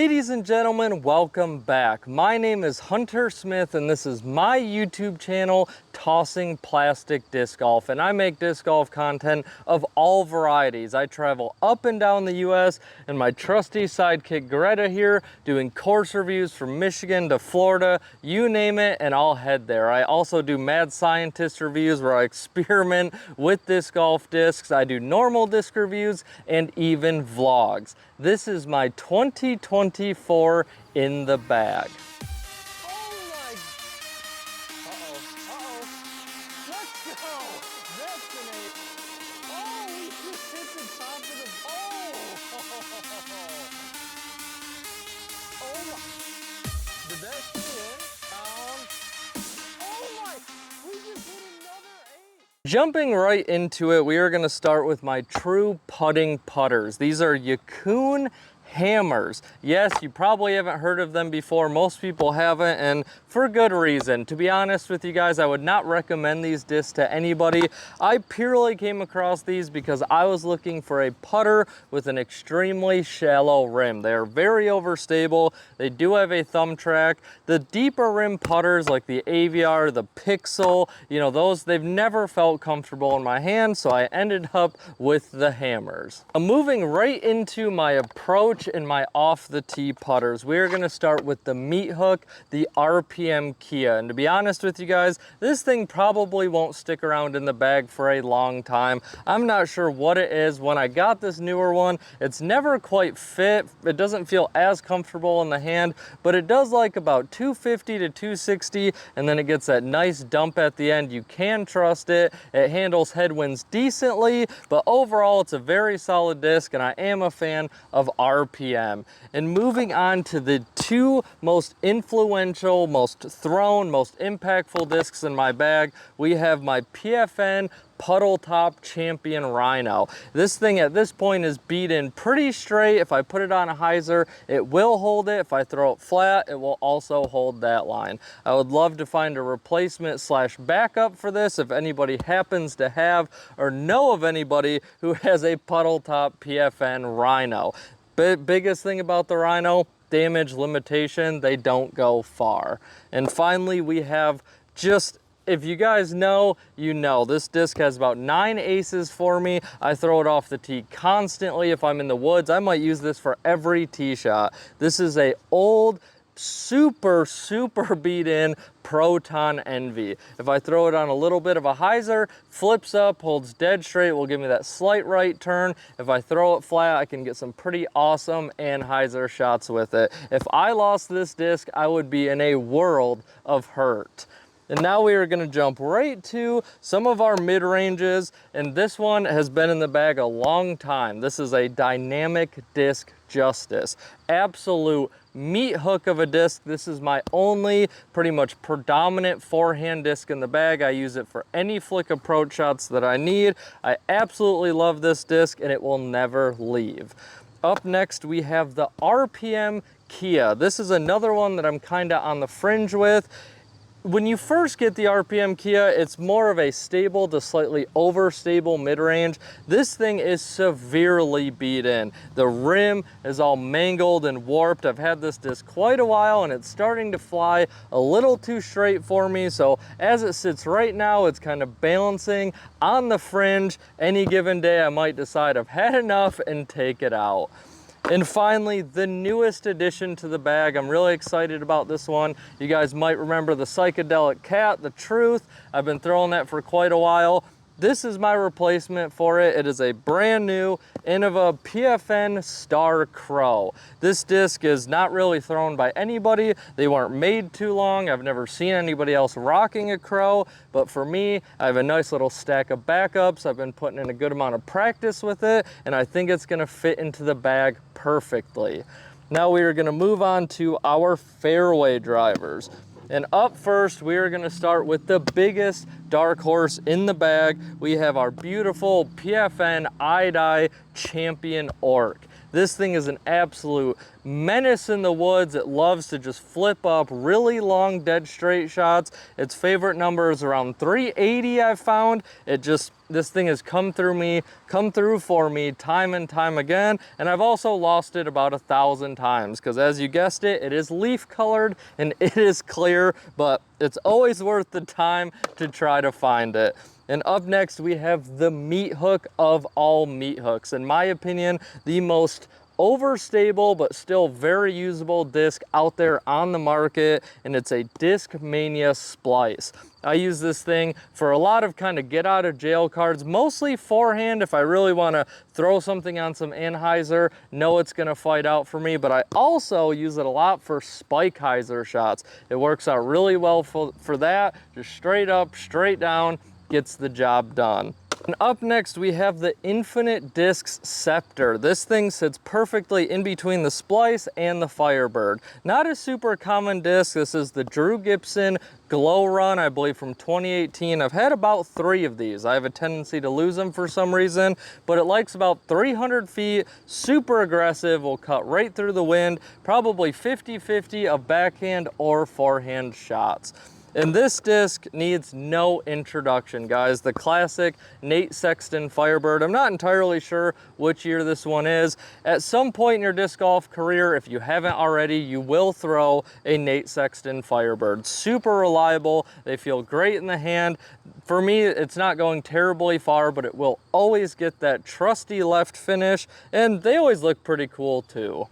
Ladies and gentlemen, welcome back. My name is Hunter Smith and this is my YouTube channel, Tossing Plastic Disc Golf, and I make disc golf content of all varieties. I travel up and down the US and my trusty sidekick Greta here doing course reviews from Michigan to Florida, you name it, and I'll head there. I also do mad scientist reviews where I experiment with disc golf discs. I do normal disc reviews and even vlogs. This is my 2024 in the bag. Oh my, let's go, that's an 8. Oh, we just hit the top of the, oh my, did that stay in? Oh my, we just hit another 8. Jumping right into it, we are gonna start with my true putting putters. These are Yacune hammers. Yes, you probably haven't heard of them before. Most people haven't, and for good reason. To be honest with you guys, I would not recommend these discs to anybody. I purely came across these because I was looking for a putter with an extremely shallow rim. They are very overstable. They do have a thumb track. The deeper rim putters like the AVR, the Pixel, you know, those, they've never felt comfortable in my hand, so I ended up with the hammers. I'm moving right into my approach in my off the tee putters. We're gonna start with the meat hook, the RPM Kia. And to be honest with you guys, this thing probably won't stick around in the bag for a long time. I'm not sure what it is. When I got this newer one, it's never quite fit. It doesn't feel as comfortable in the hand, but it does like about 250 to 260, and then it gets that nice dump at the end. You can trust it. It handles headwinds decently, but overall it's a very solid disc, and I am a fan of RPM. And moving on to the two most influential, most thrown, most impactful discs in my bag, we have my PFN Puddle Top Champion Rhino. This thing at this point is beat in pretty straight. If I put it on a hyzer, it will hold it. If I throw it flat, it will also hold that line. I would love to find a replacement slash backup for this if anybody happens to have or know of anybody who has a Puddle Top PFN Rhino. Biggest thing about the Rhino, damage limitation, they don't go far. And finally, we have just, if you guys know, you know, this disc has about 9 aces for me. I throw it off the tee constantly. If I'm in the woods, I might use this for every tee shot. This is a old, super beat in Proton Envy. If I throw it on a little bit of a hyzer, flips up, holds dead straight, will give me that slight right turn. If I throw it flat, I can get some pretty awesome anhyzer shots with it. If I lost this disc, I would be in a world of hurt. And now we are gonna jump right to some of our mid-ranges, and this one has been in the bag a long time. This is a Dynamic Disc Justice. Absolute meat hook of a disc. This is my only pretty much predominant forehand disc in the bag. I use it for any flick approach shots that I need. I absolutely love this disc and it will never leave. Up next, we have the RPM Kia. This is another one that I'm kind of on the fringe with. When you first get the RPM Kia, it's more of a stable to slightly overstable mid-range. This thing is severely beat in. The rim is all mangled and warped. I've had this disc quite a while and it's starting to fly a little too straight for me. So as it sits right now, it's kind of balancing on the fringe. Any given day, I might decide I've had enough and take it out. And finally, the newest addition to the bag. I'm really excited about this one. You guys might remember the Psychedelic Cat, the Truth. I've been throwing that for quite a while. This is my replacement for it. It is a brand new Innova PFN Star Crow. This disc is not really thrown by anybody. They weren't made too long. I've never seen anybody else rocking a Crow, but for me, I have a nice little stack of backups. I've been putting in a good amount of practice with it, and I think it's gonna fit into the bag perfectly. Now we are gonna move on to our fairway drivers. And up first, we are gonna start with the biggest dark horse in the bag. We have our beautiful PFN Idai Champion Orc. This thing is an absolute menace in the woods. It loves to just flip up really long dead straight shots. Its favorite number is around 380, I've found. This thing has come through for me time and time again, and I've also lost it about 1,000 times because, as you guessed it, it is leaf colored and it is clear, but it's always worth the time to try to find it. And up next we have the meat hook of all meat hooks. In my opinion, the most overstable but still very usable disc out there on the market, and it's a Discmania splice. I use this thing for a lot of kind of get out of jail cards, mostly forehand if I really want to throw something on some anhyzer, know it's going to fight out for me, but I also use it a lot for spike hyzer shots. It works out really well for that, just straight up, straight down, gets the job done. And up next we have the Infinite Discs Scepter. This thing sits perfectly in between the Splice and the Firebird. Not a super common disc. This is the Drew Gibson Glow Run, I believe from 2018. I've had about 3 of these. I have a tendency to lose them for some reason, but it likes about 300 feet, super aggressive, will cut right through the wind, probably 50-50 of backhand or forehand shots. And this disc needs no introduction, guys. The classic Nate Sexton Firebird. I'm not entirely sure which year this one is. At some point in your disc golf career, if you haven't already, you will throw a Nate Sexton Firebird. Super reliable. They feel great in the hand. For me, it's not going terribly far, but it will always get that trusty left finish, and they always look pretty cool too.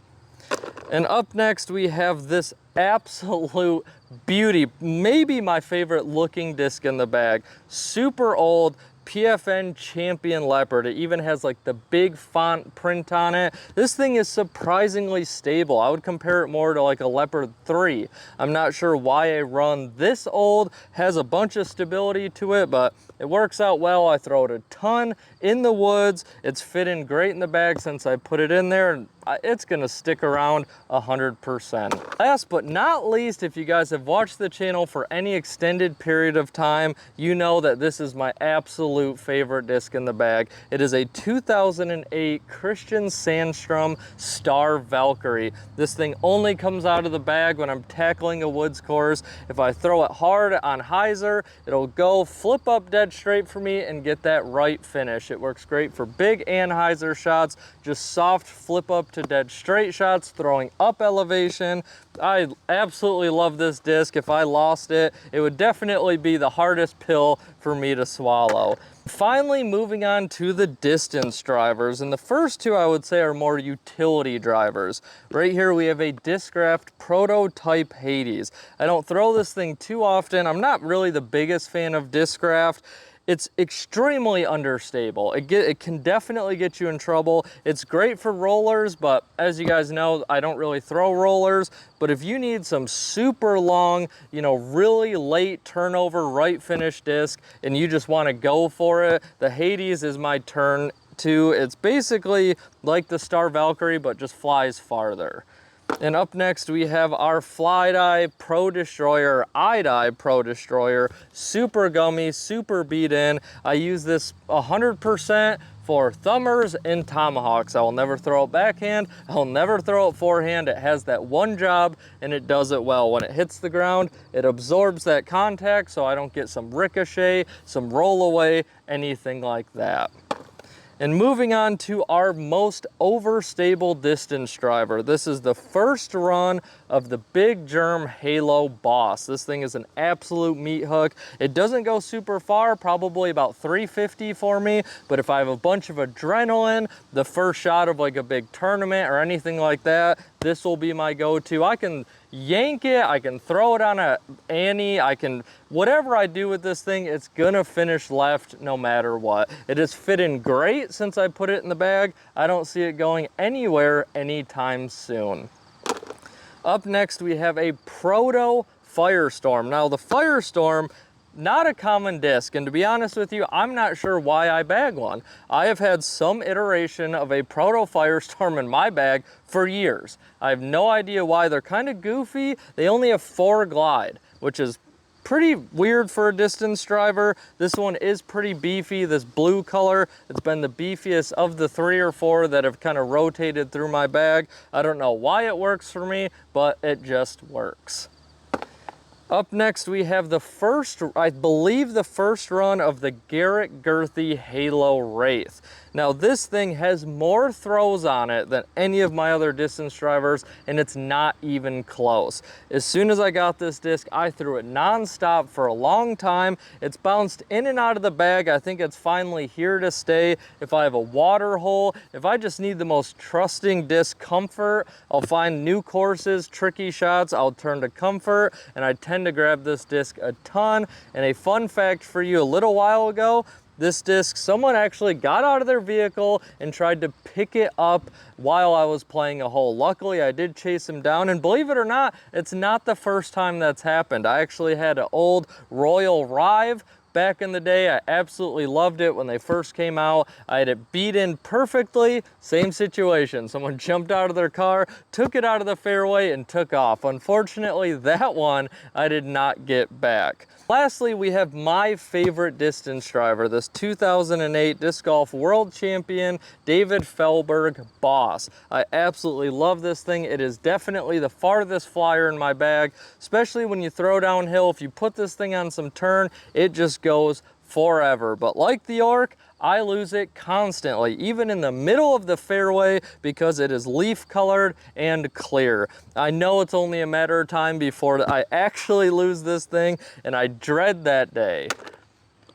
And up next we have this absolute beauty, maybe my favorite looking disc in the bag. Super old PFN Champion Leopard. It even has like the big font print on it. This thing is surprisingly stable. I would compare it more to like a Leopard 3. I'm not sure why a run this old has a bunch of stability to it, but it works out well. I throw it a ton in the woods. It's fitting great in the bag since I put it in there, and it's gonna stick around 100%. Last but not least, if you guys have watched the channel for any extended period of time, you know that this is my absolute favorite disc in the bag. It is a 2008 Christian Sandstrom Star Valkyrie. This thing only comes out of the bag when I'm tackling a woods course. If I throw it hard on hyzer, it'll go flip up dead straight for me and get that right finish. It works great for big anhyzer shots, just soft flip up to dead straight shots, throwing up elevation. I absolutely love this disc. If I lost it, it would definitely be the hardest pill for me to swallow. Finally, moving on to the distance drivers, and the first two I would say are more utility drivers. Right here we have a Discraft Prototype Hades. I don't throw this thing too often. I'm not really the biggest fan of Discraft. It's extremely understable. It can definitely get you in trouble. It's great for rollers, but as you guys know, I don't really throw rollers. But if you need some super long, really late turnover right finish disc and you just want to go for it, the Hades is my turn to. It's basically like the Star Valkyrie, but just flies farther. And up next we have our Fly Dye Pro Destroyer, I-Dye Pro Destroyer, super gummy, super beat in. I use this 100% for thumbers and tomahawks. I will never throw it backhand. I'll never throw it forehand. It has that one job and it does it well. When it hits the ground, it absorbs that contact so I don't get some ricochet, some roll away, anything like that. And moving on to our most overstable distance driver. This is the first run of the Big Germ Halo Boss. This thing is an absolute meat hook. It doesn't go super far, probably about 350 for me, but if I have a bunch of adrenaline, the first shot of like a big tournament or anything like that, this will be my go-to. I can yank it, I can throw it on a Annie, whatever I do with this thing, it's gonna finish left no matter what. It is fitting great since I put it in the bag. I don't see it going anywhere anytime soon. Up next, we have a Proto Firestorm. Now the Firestorm, not a common disc, and to be honest with you, I'm not sure why I bag one. I have had some iteration of a Proto Firestorm in my bag for years. I have no idea why. They're kind of goofy. They only have 4 glide, which is pretty weird for a distance driver. This one is pretty beefy, this blue color. It's been the beefiest of the 3 or 4 that have kind of rotated through my bag. I don't know why it works for me, but it just works. Up next, we have the first, I believe the first run of the Garrett Girthy Halo Wraith. Now this thing has more throws on it than any of my other distance drivers, and it's not even close. As soon as I got this disc, I threw it non-stop for a long time. It's bounced in and out of the bag. I think it's finally here to stay. If I have a water hole, if I just need the most trusting disc comfort, I'll find new courses, tricky shots, I'll turn to comfort, and I tend to grab this disc a ton. And a fun fact for you, a little while ago, this disc, someone actually got out of their vehicle and tried to pick it up while I was playing a hole. Luckily, I did chase him down, and believe it or not, it's not the first time that's happened. I actually had an old Royal Rive back in the day. I absolutely loved it when they first came out. I had it beat in perfectly. Same situation. Someone jumped out of their car, took it out of the fairway, and took off. Unfortunately, that one I did not get back. Lastly, we have my favorite distance driver, this 2008 Disc Golf World Champion David Fehlberg Boss. I absolutely love this thing. It is definitely the farthest flyer in my bag, especially when you throw downhill. If you put this thing on some turn, it just goes forever. But like the Orc, I lose it constantly, even in the middle of the fairway, because it is leaf colored and clear. I know it's only a matter of time before I actually lose this thing, and I dread that day.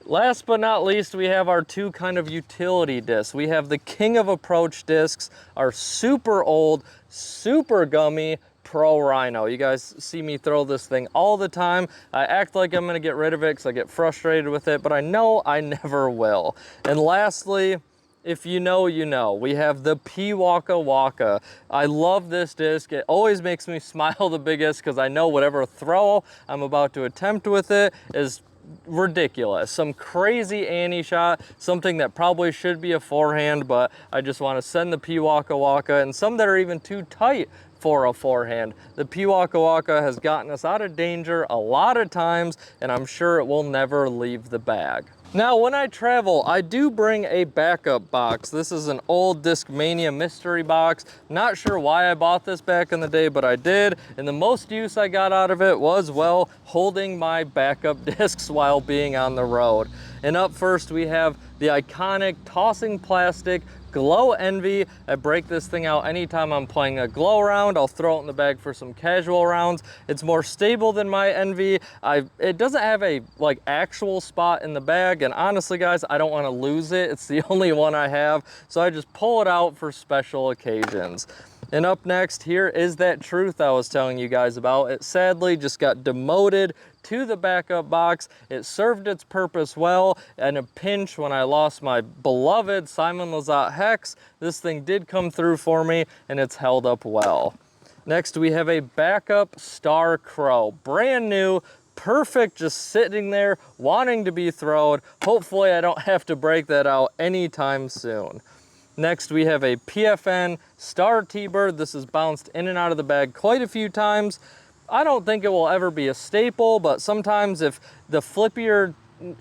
Last but not least, we have our 2 kind of utility discs. We have the King of Approach discs, our super old, super gummy Pro Rhino. You guys see me throw this thing all the time. I act like I'm gonna get rid of it because I get frustrated with it, but I know I never will. And lastly, if you know, you know, we have the P Waka Waka. I love this disc. It always makes me smile the biggest because I know whatever throw I'm about to attempt with it is ridiculous. Some crazy ante shot, something that probably should be a forehand, but I just want to send the P Waka Waka, and some that are even too tight for a forehand. The P Waka Waka has gotten us out of danger a lot of times, and I'm sure it will never leave the bag. Now, when I travel, I do bring a backup box. This is an old Discmania mystery box. Not sure why I bought this back in the day, but I did. And the most use I got out of it was, well, holding my backup discs while being on the road. And up first, we have the iconic tossing plastic Glow Envy. I break this thing out anytime I'm playing a glow round. I'll throw it in the bag for some casual rounds. It's more stable than my Envy. It doesn't have a actual spot in the bag, and honestly guys, I don't want to lose it. It's the only one I have, so I just pull it out for special occasions. And up next, here is that Truth I was telling you guys about. It sadly just got demoted to the backup box. It served its purpose well. In a pinch, when I lost my beloved Simon Lizotte Hex, this thing did come through for me, and it's held up well. Next, we have a backup Star Crow. Brand new, perfect, just sitting there, wanting to be thrown. Hopefully, I don't have to break that out anytime soon. Next, we have a PFN Star T-Bird. This has bounced in and out of the bag quite a few times. I don't think it will ever be a staple, but sometimes if the flippier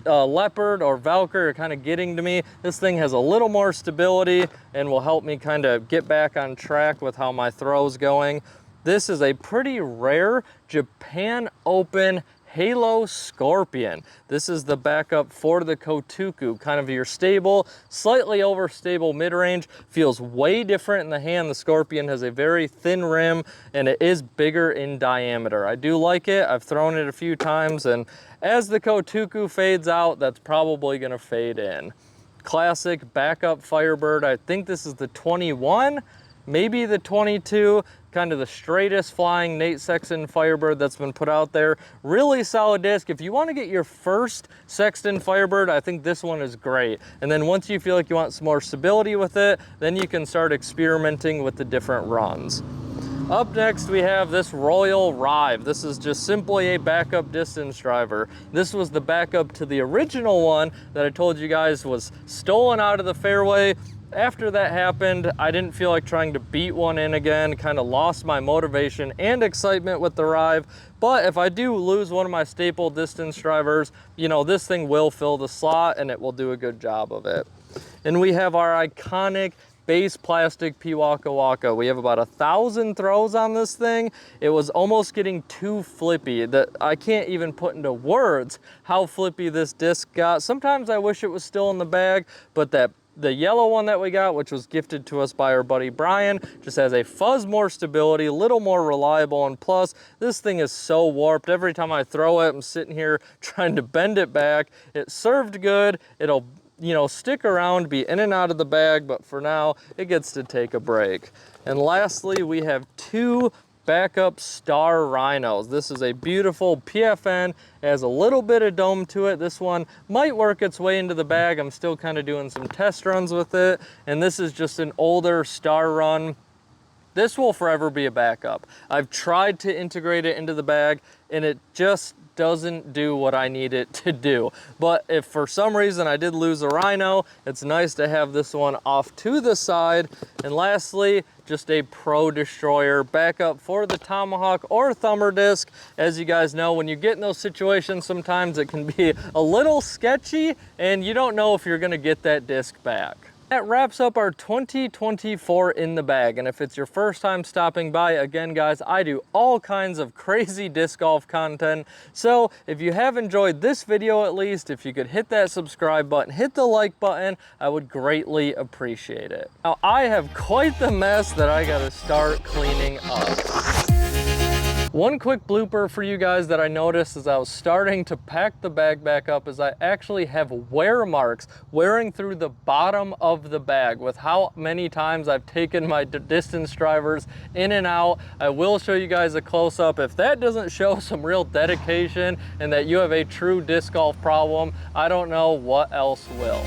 Leopard or Valkyrie are kind of getting to me, this thing has a little more stability and will help me kind of get back on track with how my throw's going. This is a pretty rare Japan Open Halo Scorpion. This is the backup for the Kotuku, kind of your stable, slightly overstable mid-range. Feels way different in the hand. The Scorpion has a very thin rim, and it is bigger in diameter. I do like it. I've thrown it a few times, and as the Kotuku fades out, that's probably gonna fade in. Classic backup Firebird. I think this is the 21, maybe the 22. Kind of the straightest flying Nate Sexton Firebird that's been put out there. Really solid disc. If you want to get your first Sexton Firebird, I think this one is great. And then once you feel like you want some more stability with it, then you can start experimenting with the different runs. Up next, we have this Royal Rive. This is just simply a backup distance driver. This was the backup to the original one that I told you guys was stolen out of the fairway. after that happened, I didn't feel like trying to beat one in again, kind of lost my motivation and excitement with the Rive. But if I do lose one of my staple distance drivers, you know, this thing will fill the slot and it will do a good job of it. And we have our iconic base plastic Waka Waka. We have about 1,000 throws on this thing. It was almost getting too flippy. That I can't even put into words how flippy this disc got. Sometimes I wish it was still in the bag, but the yellow one that we got, which was gifted to us by our buddy Brian, just has a fuzz more stability, a little more reliable, and plus, this thing is so warped. Every time I throw it, I'm sitting here trying to bend it back. It served good. It'll, you know, stick around, be in and out of the bag, but for now, it gets to take a break. And lastly, we have 2 backup Star Rhinos. This is a beautiful PFN. It has a little bit of dome to it. This one might work its way into the bag. I'm still kind of doing some test runs with it. And this is just an older Star Run. This will forever be a backup. I've tried to integrate it into the bag and it just doesn't do what I need it to do. But if for some reason I did lose a Rhino, it's nice to have this one off to the side. And lastly, just a Pro Destroyer backup for the Tomahawk or Thumber disc. As you guys know, when you get in those situations, sometimes it can be a little sketchy and you don't know if you're gonna get that disc back. That wraps up our 2024 in the bag. And if it's your first time stopping by, again, guys, I do all kinds of crazy disc golf content. So if you have enjoyed this video, at least, if you could hit that subscribe button, hit the like button, I would greatly appreciate it. Now, I have quite the mess that I gotta start cleaning up. One quick blooper for you guys that I noticed as I was starting to pack the bag back up is I actually have wear marks wearing through the bottom of the bag with how many times I've taken my distance drivers in and out. I will show you guys a close-up. If that doesn't show some real dedication and that you have a true disc golf problem, I don't know what else will.